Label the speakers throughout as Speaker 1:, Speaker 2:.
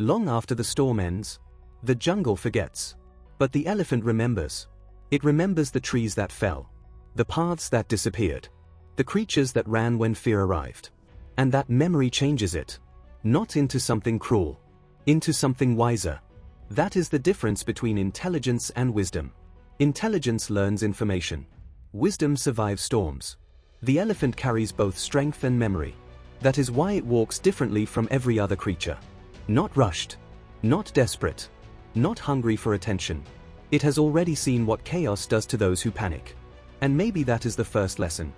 Speaker 1: Long after the storm ends, the jungle forgets. But the elephant remembers. It remembers the trees that fell, the paths that disappeared, the creatures that ran when fear arrived. And that memory changes it. Not into something cruel, into something wiser. That is the difference between intelligence and wisdom. Intelligence learns information. Wisdom survives storms. The elephant carries both strength and memory. That is why it walks differently from every other creature. Not rushed, not desperate, not hungry for attention. It has already seen what chaos does to those who panic. And maybe that is the first lesson.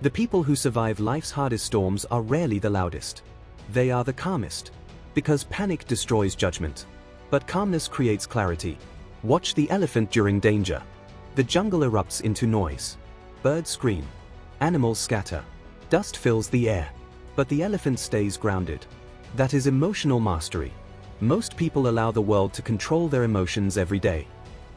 Speaker 1: The people who survive life's hardest storms are rarely the loudest. They are the calmest. Because panic destroys judgment. But calmness creates clarity. Watch the elephant during danger. The jungle erupts into noise. Birds scream. Animals scatter. Dust fills the air. But the elephant stays grounded. That is emotional mastery. Most people allow the world to control their emotions every day.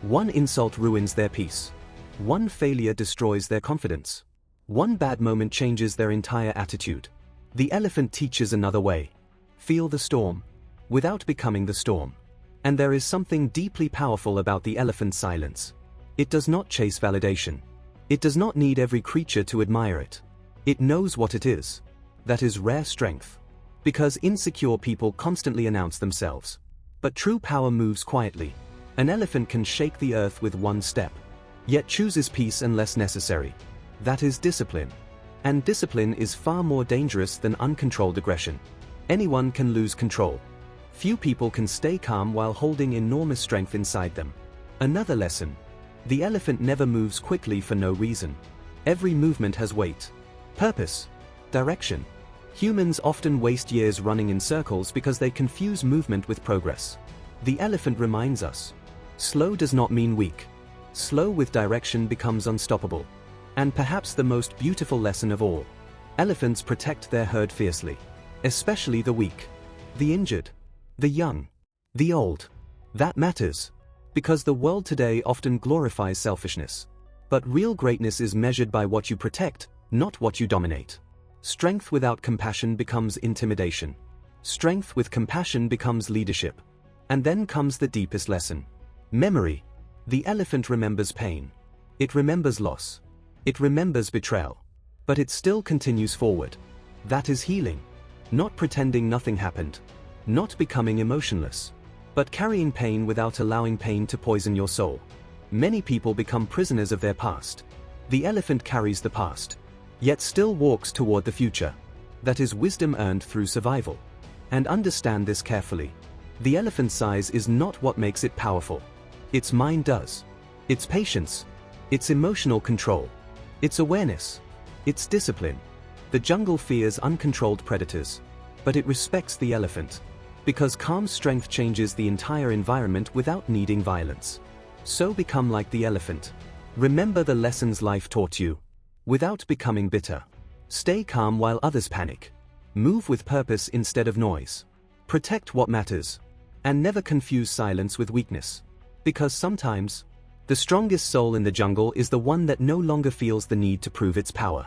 Speaker 1: One insult ruins their peace. One failure destroys their confidence. One bad moment changes their entire attitude. The elephant teaches another way. Feel the storm, without becoming the storm. And there is something deeply powerful about the elephant's silence. It does not chase validation. It does not need every creature to admire it. It knows what it is. That is rare strength. Because insecure people constantly announce themselves. But true power moves quietly. An elephant can shake the earth with one step, yet chooses peace unless necessary. That is discipline. And discipline is far more dangerous than uncontrolled aggression. Anyone can lose control. Few people can stay calm while holding enormous strength inside them. Another lesson. The elephant never moves quickly for no reason. Every movement has weight, purpose, direction. Humans often waste years running in circles because they confuse movement with progress. The elephant reminds us. Slow does not mean weak. Slow with direction becomes unstoppable. And perhaps the most beautiful lesson of all. Elephants protect their herd fiercely. Especially the weak, the injured, the young, the old. That matters. Because the world today often glorifies selfishness. But real greatness is measured by what you protect, not what you dominate. Strength without compassion becomes intimidation. Strength with compassion becomes leadership. And then comes the deepest lesson. Memory. The elephant remembers pain. It remembers loss. It remembers betrayal. But it still continues forward. That is healing. Not pretending nothing happened. Not becoming emotionless. But carrying pain without allowing pain to poison your soul. Many people become prisoners of their past. The elephant carries the past, yet still walks toward the future. That is wisdom earned through survival. And understand this carefully. The elephant's size is not what makes it powerful. Its mind does. Its patience. Its emotional control. Its awareness. Its discipline. The jungle fears uncontrolled predators. But it respects the elephant. Because calm strength changes the entire environment without needing violence. So become like the elephant. Remember the lessons life taught you. Without becoming bitter. Stay calm while others panic. Move with purpose instead of noise. Protect what matters. And never confuse silence with weakness. Because sometimes, the strongest soul in the jungle is the one that no longer feels the need to prove its power.